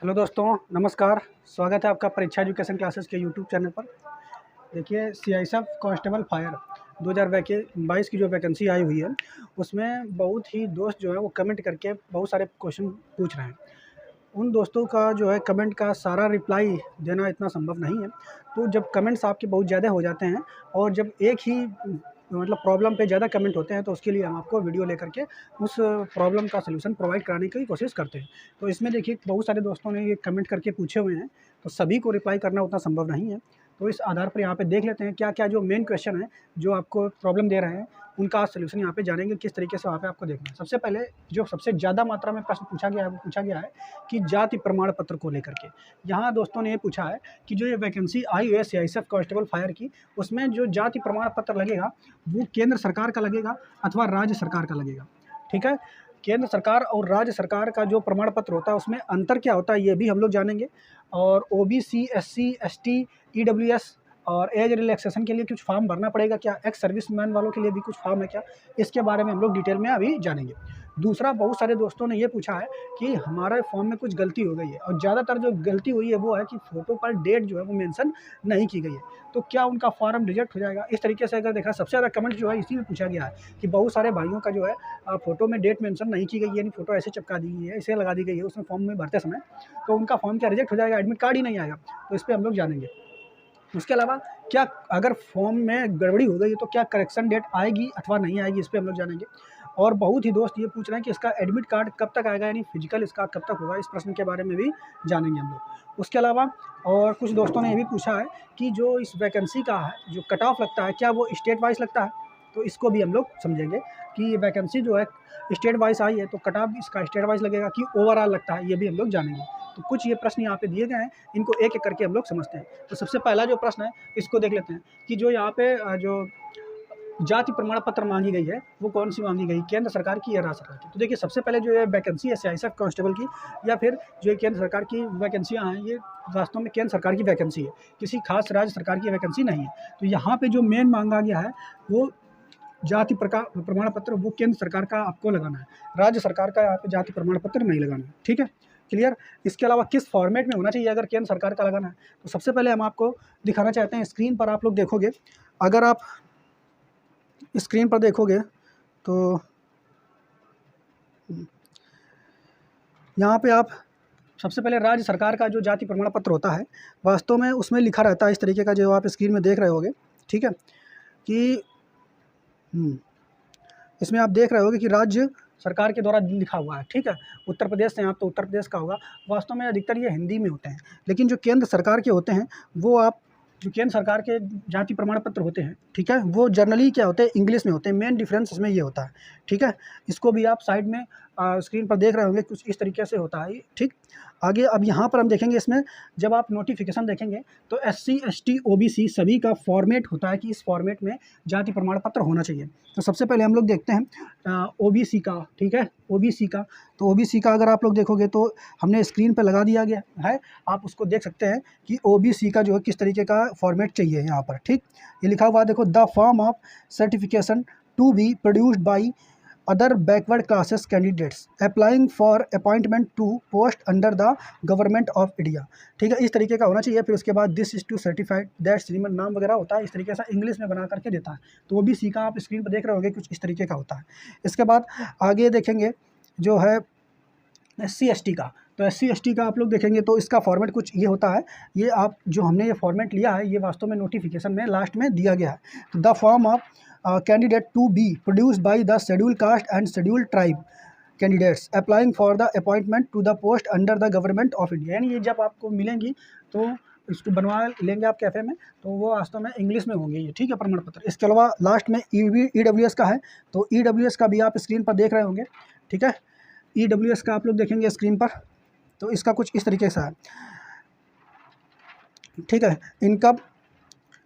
Hello दोस्तों, नमस्कार। स्वागत है आपका परीक्षा एजुकेशन क्लासेस के यूट्यूब चैनल पर। देखिए, सीआईएसएफ कांस्टेबल फायर 2022 की जो वैकेंसी आई हुई है, उसमें बहुत ही दोस्त जो है वो कमेंट करके बहुत सारे क्वेश्चन पूछ रहे हैं। उन दोस्तों का जो है कमेंट का सारा रिप्लाई देना इतना संभव नहीं है। तो जब कमेंट्स आपके बहुत ज़्यादा हो जाते हैं और जब एक ही मतलब प्रॉब्लम पे ज़्यादा कमेंट होते हैं, तो उसके लिए हम आपको वीडियो लेकर के उस प्रॉब्लम का सलूशन प्रोवाइड कराने की कोशिश करते हैं। तो इसमें देखिए, बहुत सारे दोस्तों ने ये कमेंट करके पूछे हुए हैं, तो सभी को रिप्लाई करना उतना संभव नहीं है। तो इस आधार पर यहाँ पे देख लेते हैं क्या-क्या जो मेन क्वेश्चन है, जो आपको प्रॉब्लम दे रहे हैं, उनका सलूशन यहाँ पे जानेंगे किस तरीके से वहाँ पे आपको देखना है। सबसे पहले जो सबसे ज़्यादा मात्रा में प्रश्न पूछा गया है, वो पूछा गया है कि जाति प्रमाण पत्र को लेकर के। यहाँ दोस्तों ने ये पूछा है कि जो ये वैकेंसी आई है सीआईएसएफ कांस्टेबल फायर की, उसमें जो जाति प्रमाण पत्र लगेगा, वो केंद्र सरकार का लगेगा अथवा राज्य सरकार का लगेगा। ठीक है? केंद्र सरकार और राज्य सरकार का जो प्रमाण पत्र होता है, उसमें अंतर क्या होता है, ये भी हम लोग जानेंगे। और ओबीसी, एससी, एसटी, ईडब्ल्यूएस और एज रिलैक्सेशन के लिए कुछ फॉर्म भरना पड़ेगा क्या? एक्स सर्विसमैन वालों के लिए भी कुछ फॉर्म है क्या? इसके बारे में हम लोग डिटेल में अभी जानेंगे। दूसरा, बहुत सारे दोस्तों ने ये पूछा है कि हमारे फॉर्म में कुछ गलती हो गई है, और ज़्यादातर जो गलती हुई है वो है कि फ़ोटो पर डेट जो है वो मेंशन नहीं की गई है। तो क्या उनका फॉर्म रिजेक्ट हो जाएगा? इस तरीके से अगर देखा, सबसे ज़्यादा कमेंट जो है इसी में पूछा गया है कि बहुत सारे भाइयों का जो है फ़ोटो में डेट मेंशन नहीं की गई है, यानी फ़ोटो ऐसे चिपका दी गई है, ऐसे लगा दी गई है उसमें फॉर्म में भरते समय, तो उनका फॉर्म क्या रिजेक्ट हो जाएगा? एडमिट कार्ड ही नहीं आएगा। तो इस पे हम लोग जानेंगे। उसके अलावा, क्या अगर फॉर्म में गड़बड़ी हो गई है तो क्या करेक्शन डेट आएगी अथवा नहीं आएगी, इस पे हम लोग जानेंगे। और बहुत ही दोस्त ये पूछ रहे हैं कि इसका एडमिट कार्ड कब तक आएगा, यानी फिजिकल इसका कब तक होगा, इस प्रश्न के बारे में भी जानेंगे हम लोग। उसके अलावा और कुछ दोस्तों ने ये भी पूछा है कि जो इस वैकेंसी का है, जो कट ऑफ लगता है, क्या वो स्टेट वाइज लगता है? तो इसको भी हम लोग समझेंगे कि ये वैकेंसी जो है स्टेट वाइज आई है, तो कट ऑफ इसका स्टेट वाइज लगेगा कि ओवरऑल लगता है, ये भी हम लोग जानेंगे। तो कुछ ये प्रश्न यहाँ पे दिए गए हैं, इनको एक-एक करके हम लोग समझते हैं। तो सबसे पहला जो प्रश्न है, इसको देख लेते हैं कि जो यहाँ पे जो जाति प्रमाण पत्र मांगी गई है, वो कौन सी मांगी गई, केंद्र सरकार की या राज्य सरकार की? तो देखिए, सबसे पहले जो ये वैकेंसी है सीआईएसएफ कांस्टेबल की, या फिर जो केंद्र सरकार की वैकेंसियाँ हैं, ये वास्तव में केंद्र सरकार की वैकेंसी है, किसी खास राज्य सरकार की वैकेंसी नहीं है। तो यहाँ पे जो मेन मांगा गया है, वो जाति प्रमाण पत्र, वो केंद्र सरकार का आपको लगाना है, राज्य सरकार का यहाँ पे जाति प्रमाण पत्र नहीं लगाना है। ठीक है, क्लियर? इसके अलावा किस फॉर्मेट में होना चाहिए अगर केंद्र सरकार का लगाना है? तो सबसे पहले हम आपको दिखाना चाहते हैं, स्क्रीन पर आप लोग देखोगे, अगर आप स्क्रीन पर देखोगे तो यहाँ पे आप सबसे पहले राज्य सरकार का जो जाति प्रमाण पत्र होता है, वास्तव में उसमें लिखा रहता है इस तरीके का, जो आप स्क्रीन में देख रहे होगे। ठीक है, कि इसमें आप देख रहे होगे कि राज्य सरकार के द्वारा लिखा हुआ है। ठीक है, उत्तर प्रदेश से, आप तो उत्तर प्रदेश का होगा। वास्तव में अधिकतर ये हिंदी में होते हैं, लेकिन जो केंद्र सरकार के होते हैं, वो आप जो केंद्र सरकार के जाति प्रमाण पत्र होते हैं, ठीक है, वो जनरली क्या होते हैं, इंग्लिश में होते हैं। मेन डिफरेंस इसमें ये होता है। ठीक है, इसको भी आप साइड में स्क्रीन पर देख रहे होंगे, कुछ इस तरीके से होता है। ठीक, आगे अब यहाँ पर हम देखेंगे, इसमें जब आप नोटिफिकेशन देखेंगे तो एससी, एसटी, ओबीसी सभी का फॉर्मेट होता है कि इस फॉर्मेट में जाति प्रमाण पत्र होना चाहिए। तो सबसे पहले हम लोग देखते हैं ओबीसी का। ठीक है, ओबीसी का, तो ओबीसी का अगर आप लोग देखोगे तो हमने स्क्रीन पर लगा दिया गया है, आप उसको देख सकते हैं कि ओबीसी का जो है किस तरीके का फॉर्मेट चाहिए यहाँ पर। ठीक, ये लिखा हुआ देखो, the form of certification to be produced by other backward classes candidates applying for appointment to post under the government of India। ठीक है, इस तरीके का होना चाहिए। फिर उसके बाद this is to certified that Shriman नाम वगैरह होता है, इस तरीके से इंग्लिश में बना करके देता है। तो वो भी सीखा, आप स्क्रीन पर देख रहे होंगे, कुछ इस तरीके का होता है। इसके बाद आगे देखेंगे जो है SC ST का। तो SC ST का आप लोग देखेंगे तो इसका फॉर्मेट कुछ ये होता है। ये आप जो हमने ये फॉर्मेट लिया है, ये वास्तव में नोटिफिकेशन में लास्ट में दिया गया है। तो the form of candidate to be produced by the schedule caste and schedule tribe candidates applying for the appointment to the post under the government of India. यानी ये जब आपको मिलेंगी तो इसको बनवा लेंगे आप कैफ़े में, तो वो वास्तव में इंग्लिश में होंगे ये। ठीक है, प्रमाण पत्र। इसके अलावा लास्ट में EWS का है, तो EWS का भी आप स्क्रीन पर देख रहे होंगे। ठीक है, EWS का आप लोग देखेंगे स्क्रीन पर, तो इसका कुछ इस तरीके से है। ठीक है, income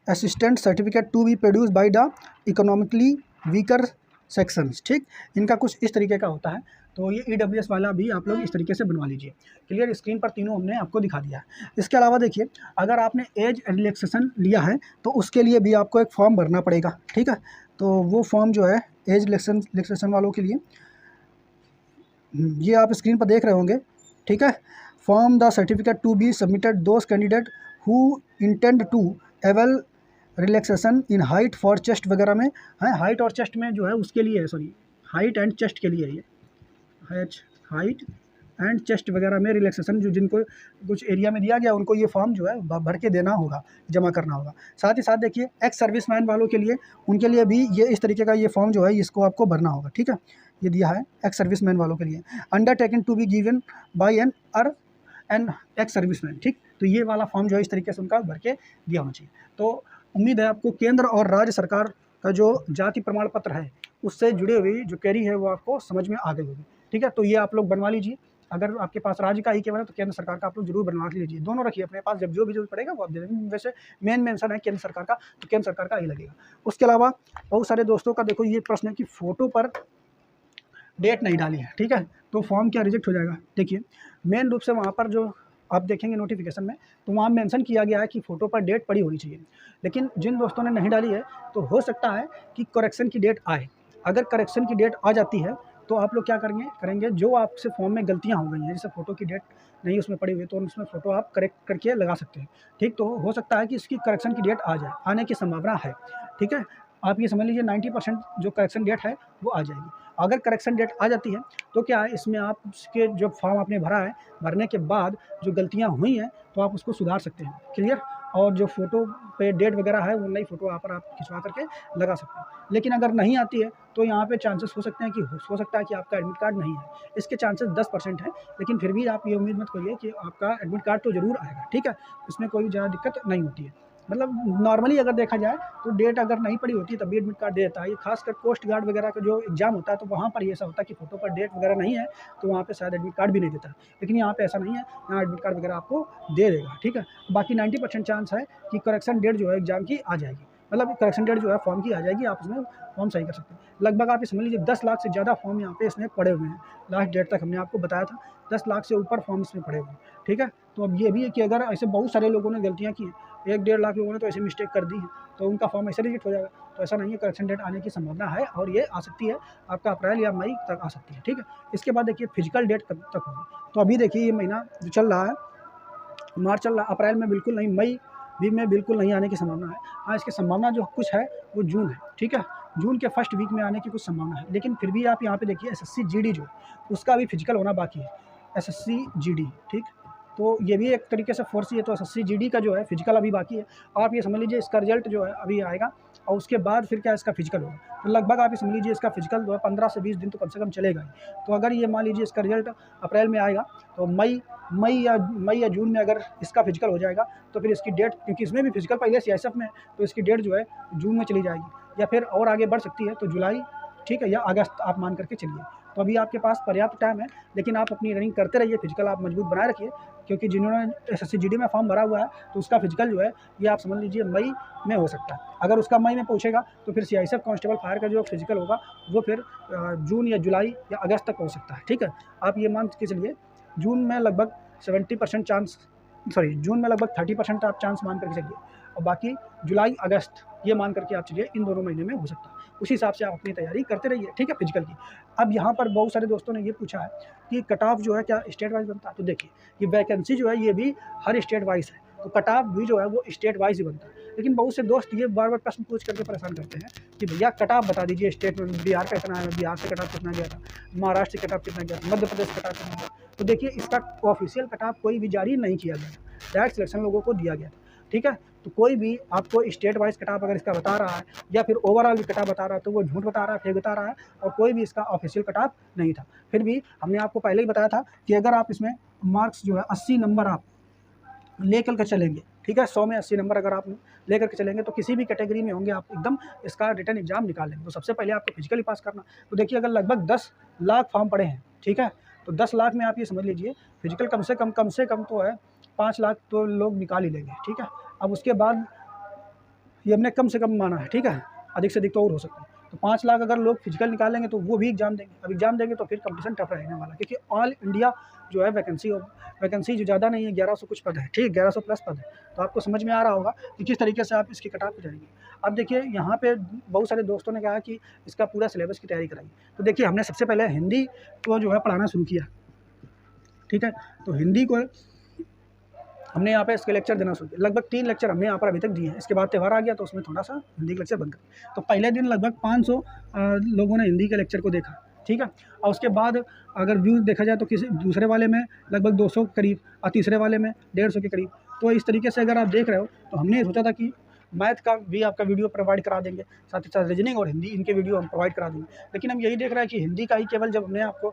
assistant certificate to be produce by the economically weaker sections. ठीक, इनका कुछ इस तरीके का होता है। तो ये EWS वाला भी आप लोग इस तरीके से बनवा लीजिए। क्लियर, स्क्रीन पर तीनों हमने आपको दिखा दिया है। इसके अलावा देखिए, अगर आपने एज रिलैक्सेशन लिया है तो उसके लिए भी आपको एक फॉर्म भरना पड़ेगा। ठीक है, तो वो फॉर्म जो है एज रिलैक्सेशन वालों के लिए, ये आप स्क्रीन पर देख रहे होंगे। ठीक है, form the certificate to be submitted those candidate who intend to avail relaxation in height for chest वगैरह में है। हाइट और चेस्ट में जो है उसके लिए है, सॉरी हाइट एंड चेस्ट के लिए है ये, हाइट एंड चेस्ट वगैरह में रिलैक्सेशन जो जिनको कुछ एरिया में दिया गया उनको ये फॉर्म जो है भर के देना होगा, जमा करना होगा। साथ ही साथ देखिए एक्स सर्विसमैन वालों के लिए, उनके लिए भी ये इस तरीके का ये फॉर्म जो है इसको आपको भरना होगा, ठीक है। ये दिया है एक्स सर्विसमैन वालों के लिए, undertaking to be given by an ex serviceman, ठीक। तो ये वाला फॉर्म जो है इस तरीके से उनका भर के दिया होना चाहिए। तो उम्मीद है आपको केंद्र और राज्य सरकार का जो जाति प्रमाण पत्र है उससे जुड़ी हुई जो क्वेरी है वो आपको समझ में आ गई होगी, ठीक है। तो ये आप लोग बनवा लीजिए, अगर आपके पास राज्य का ही केवल है तो केंद्र सरकार का आप लोग जरूर बनवा लीजिए, दोनों रखिए अपने पास, जब जो भी जरूरत पड़ेगा वो आप दे देंगे। वैसे मेन मेंशन है केंद्र सरकार का, तो केंद्र सरकार का ही लगेगा। उसके अलावा बहुत सारे दोस्तों का देखो ये प्रश्न है कि फ़ोटो पर डेट नहीं डाली है, ठीक है, तो फॉर्म क्या रिजेक्ट हो जाएगा। देखिए मेन रूप से वहाँ पर जो आप देखेंगे नोटिफिकेशन में, तो वहाँ मेंशन किया गया है कि फ़ोटो पर डेट पड़ी होनी चाहिए, लेकिन जिन दोस्तों ने नहीं डाली है तो हो सकता है कि करेक्शन की डेट आए। अगर करेक्शन की डेट आ जाती है तो आप लोग क्या करेंगे जो आपसे फॉर्म में गलतियाँ हो गई हैं, जैसे फ़ोटो की डेट नहीं उसमें पड़ी हुई, तो उसमें फ़ोटो आप करेक्ट करके लगा सकते हैं, ठीक। तो हो सकता है कि इसकी करेक्शन की डेट आ जाए, आने की संभावना है, ठीक है। आप ये समझ लीजिए 90% जो करेक्शन डेट है वो आ जाएगी। अगर करेक्शन डेट आ जाती है तो क्या है, इसमें आप उसके जो फॉर्म आपने भरा है, भरने के बाद जो गलतियाँ हुई हैं तो आप उसको सुधार सकते हैं, क्लियर। और जो फ़ोटो पे डेट वगैरह है वो नई फ़ोटो यहाँ पर आप खिंचवा करके लगा सकते हैं। लेकिन अगर नहीं आती है तो यहाँ पे चांसेस हो सकते हैं कि हो सकता है कि आपका एडमिट कार्ड नहीं है, इसके चांसेस 10% हैं, लेकिन फिर भी आप ये उम्मीद मत करिए कि आपका एडमिट कार्ड तो ज़रूर आएगा, ठीक है। इसमें कोई ज़्यादा दिक्कत नहीं होती है, मतलब नॉर्मली अगर देखा जाए तो डेट अगर नहीं पड़ी होती तब भी एडमिट कार्ड दे देता है। ये खासकर कोस्ट गार्ड वगैरह का जो एग्जाम होता है तो वहाँ पर ये ऐसा होता है कि फ़ोटो पर डेट वगैरह नहीं है तो वहाँ पे शायद एडमिट कार्ड भी नहीं देता, लेकिन यहाँ पे ऐसा नहीं है, यहाँ एडमिट कार्ड वगैरह आपको दे देगा, ठीक है। बाकी 90% चांस है कि करेक्शन डेट जो है एग्जाम की आ जाएगी, मतलब करेक्शन डेट जो है फॉर्म की आ जाएगी, आप उसमें फॉर्म सही कर सकते हैं। लगभग आप ये समझ लीजिए 10 लाख से ज़्यादा फॉर्म यहाँ पे इसमें पड़े हुए हैं, लास्ट डेट तक हमने आपको बताया था 10 लाख से ऊपर फॉर्म इसमें पड़े हुए हैं, ठीक है। तो अब ये भी है कि अगर ऐसे बहुत सारे लोगों ने गलतियाँ की हैं, 1-1.5 लाख लोगों ने तो ऐसे मिस्टेक कर दी है तो उनका फॉर्म ऐसे रिजेक्ट हो जाएगा। तो ऐसा नहीं है, करेक्शन डेट आने की संभावना है और ये आ सकती है आपका अप्रैल या मई तक आ सकती है, ठीक है। इसके बाद देखिए फिजिकल डेट कब तक होगी, तो अभी देखिए ये महीना जो चल रहा है मार्च चल रहा है, अप्रैल में बिल्कुल नहीं, मई भी में बिल्कुल नहीं आने की संभावना है। हाँ, इसकी संभावना जो कुछ है वो जून है, ठीक है, जून के फर्स्ट वीक में आने की कुछ संभावना है। लेकिन फिर भी आप यहाँ पे देखिए एसएससी जीडी जो उसका भी फिजिकल होना बाकी है, एसएससी जीडी, ठीक। तो ये भी एक तरीके से फोर्स ही है, तो एसएससी जीडी का जो है फिजिकल अभी बाकी है। आप ये समझ लीजिए इसका रिजल्ट जो है अभी आएगा और उसके बाद फिर क्या इसका फिजिकल होगा, तो लगभग आप ये समझ लीजिए इसका फिजिकल जो है 15 से 20 दिन तो कम से कम चलेगा ही। तो अगर ये मान लीजिए इसका रिजल्ट अप्रैल में आएगा तो मई या जून में अगर इसका फिजिकल हो जाएगा तो फिर इसकी डेट, क्योंकि इसमें भी फिजिकल पहले सीआईएसएफ में है, तो इसकी डेट जो है जून में चली जाएगी या फिर और आगे बढ़ सकती है तो जुलाई, ठीक है, या अगस्त आप मान करके चलिए। तो अभी आपके पास पर्याप्त टाइम है, लेकिन आप अपनी रनिंग करते रहिए, फिजिकल आप मजबूत बनाए रखिए, क्योंकि जिन्होंने एसएससी जीडी में फॉर्म भरा हुआ है तो उसका फिजिकल जो है ये आप समझ लीजिए मई में हो सकता है। अगर उसका मई में पूछेगा तो फिर सीआईएसएफ कांस्टेबल फायर का जो फिजिकल होगा वो फिर जून या जुलाई या अगस्त तक हो सकता है, ठीक है। आप ये मान के चलिए जून में लगभग 70% चांस, सॉरी जून में लगभग 30% आप चांस मान करके चलिए, और बाकी जुलाई अगस्त ये मान करके आप चलिए इन दोनों महीने में हो सकता है। उसी हिसाब से आप अपनी तैयारी करते रहिए, ठीक है, फिजिकल की। अब यहाँ पर बहुत सारे दोस्तों ने ये पूछा है कि कट ऑफ जो है क्या स्टेट वाइज बनता है, तो देखिए ये वैकेंसी जो है ये भी हर स्टेट वाइज है, तो कट ऑफ भी जो है वो स्टेट वाइज ही बनता है। लेकिन बहुत से दोस्त ये बार बार प्रश्न पूछ करके परेशान करते हैं कि भैया कट ऑफ बता दीजिए, स्टेट में बिहार का कितना है, बिहार से कट ऑफ कितना गया था, महाराष्ट्र से कट ऑफ कितना गया था, मध्य प्रदेश से कट ऑफ कितना गया। तो देखिए इसका ऑफिशियल कट ऑफ कोई भी जारी नहीं किया गया, डायरेक्ट सिलेक्शन लोगों को दिया गया था, ठीक है। तो कोई भी आपको स्टेट वाइज कट ऑफ अगर इसका बता रहा है या फिर ओवरऑल भी कट ऑफ बता रहा है तो वो झूठ बता रहा है, फेक बता रहा है, और कोई भी इसका ऑफिशियल कट ऑफ नहीं था। फिर भी हमने आपको पहले ही बताया था कि अगर आप इसमें मार्क्स जो है 80 नंबर आप लेकर के चलेंगे, ठीक है, 100 में 80 नंबर अगर आप लेकर के चलेंगे तो किसी भी कैटेगरी में होंगे आप एकदम इसका रिटर्न एग्जाम निकाल लेंगे। तो सबसे पहले आपको फिजिकली पास करना। तो देखिए अगर लगभग 10 लाख फॉर्म पड़े हैं, ठीक है, तो 10 लाख में आप ये समझ लीजिए फिजिकल कम से कम तो है 5 लाख तो लोग निकाल ही लेंगे, ठीक है। अब उसके बाद ये हमने कम से कम माना है, ठीक है, अधिक से अधिक तो और हो सकता है। तो 5 लाख अगर लोग फिजिकल निकाल लेंगे तो वो भी एग्जाम देंगे। अब एग्जाम देंगे तो फिर कंपटीशन टफ रहने वाला, क्योंकि ऑल इंडिया जो है वैकेंसी जो ज़्यादा नहीं है, 1100 कुछ पद है, ठीक है, 1100 प्लस पद है। तो आपको समझ में आ रहा होगा कि किस तरीके से आप इसकी कट ऑफ जाएंगे। अब देखिए यहाँ पे बहुत सारे दोस्तों ने कहा कि इसका पूरा सिलेबस की तैयारी कराइए। तो देखिए हमने सबसे पहले हिंदी को जो है पढ़ाना शुरू किया, ठीक है। तो हिंदी को हमने यहाँ पे इसके लेक्चर देना शुरू किया, लगभग 3 लेक्चर हमने यहाँ पर अभी तक दिए हैं। इसके बाद त्यौहार आ गया तो उसमें थोड़ा सा हिंदी के लेक्चर बंद कर। तो पहले दिन लगभग 500 लोगों ने हिंदी के लेक्चर को देखा, ठीक है। और उसके बाद अगर व्यूज़ देखा जाए तो किसी दूसरे वाले में लगभग 200 के करीब और तीसरे वाले में 150 के करीब। तो इस तरीके से अगर आप देख रहे हो तो हमने ये सोचा था कि मैथ का भी आपका वीडियो प्रोवाइड करा देंगे, साथ ही साथ रीजनिंग और हिंदी इनके वीडियो हम प्रोवाइड करा देंगे। लेकिन हम यही देख रहे हैं कि हिंदी का ही केवल जब हमने आपको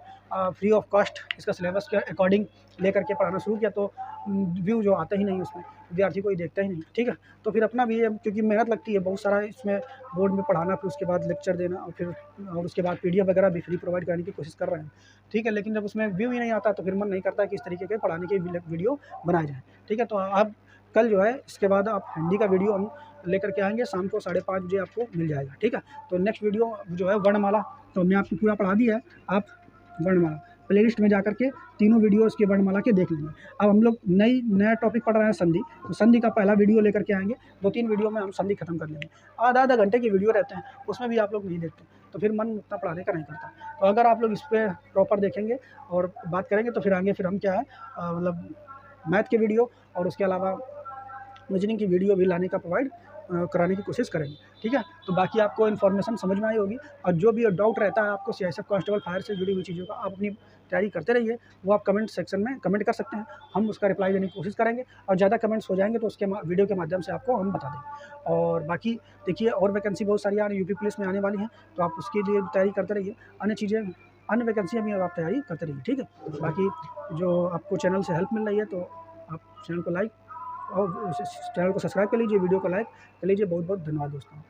फ्री ऑफ कॉस्ट इसका सिलेबस के अकॉर्डिंग लेकर के पढ़ाना शुरू किया तो व्यू जो आता ही नहीं, उसमें विद्यार्थी कोई देखता ही नहीं, ठीक है। तो फिर अपना भी क्योंकि मेहनत लगती है बहुत सारा इसमें बोर्ड में पढ़ाना, फिर उसके बाद लेक्चर देना और उसके बाद PDF वगैरह भी फ्री प्रोवाइड कराने की कोशिश कर रहे हैं, ठीक है। लेकिन जब उसमें व्यू ही नहीं आता तो फिर मन नहीं करता कि इस तरीके के पढ़ाने के वीडियो बनाए जाए, ठीक है। तो आप कल जो है इसके बाद आप हिंदी का वीडियो हम लेकर के आएंगे, शाम को 5:30 बजे आपको मिल जाएगा, ठीक है। तो नेक्स्ट वीडियो जो है वर्णमाला, तो हमने आपको पूरा पढ़ा दिया है। आप वर्णमाला प्लेलिस्ट में जाकर के तीनों वीडियो इसके वर्णमाला के देख लेंगे। अब हम लोग नया टॉपिक पढ़ रहे हैं संधि, तो संधि का पहला वीडियो लेकर के आएंगे। 2-3 वीडियो में हम संधि खत्म कर लेंगे। आधा घंटे की वीडियो रहते हैं, उसमें भी आप लोग नहीं देखते तो फिर मन उतना पढ़ाने का नहीं करता। तो अगर आप लोग इस पर प्रॉपर देखेंगे और बात करेंगे तो फिर आगे फिर हम क्या है मतलब मैथ के वीडियो और उसके अलावा रीजनिंग की वीडियो भी लाने का प्रोवाइड कराने की कोशिश करेंगे, ठीक है। तो बाकी आपको इन्फॉर्मेशन समझ में आई होगी और जो भी डाउट रहता है आपको CISF कांस्टेबल फायर से जुड़ी हुई चीज़ों का, आप अपनी तैयारी करते रहिए। वो आप कमेंट सेक्शन में कमेंट कर सकते हैं, हम उसका रिप्लाई देने की कोशिश करेंगे और ज़्यादा कमेंट्स हो जाएंगे तो उसके वीडियो के माध्यम से आपको हम बता देंगे। और बाकी देखिए और वैकेंसी बहुत सारी आ रही यूपी पुलिस में आने वाली हैं, तो आप उसके लिए तैयारी करते रहिए। अन्य वैकेंसियाँ भी आप तैयारी करते रहिए, ठीक है। बाकी जो आपको चैनल से हेल्प मिल रही है तो आप चैनल को लाइक और चैनल को सब्सक्राइब कर लीजिए, वीडियो को लाइक कर लीजिए। बहुत बहुत धन्यवाद दोस्तों।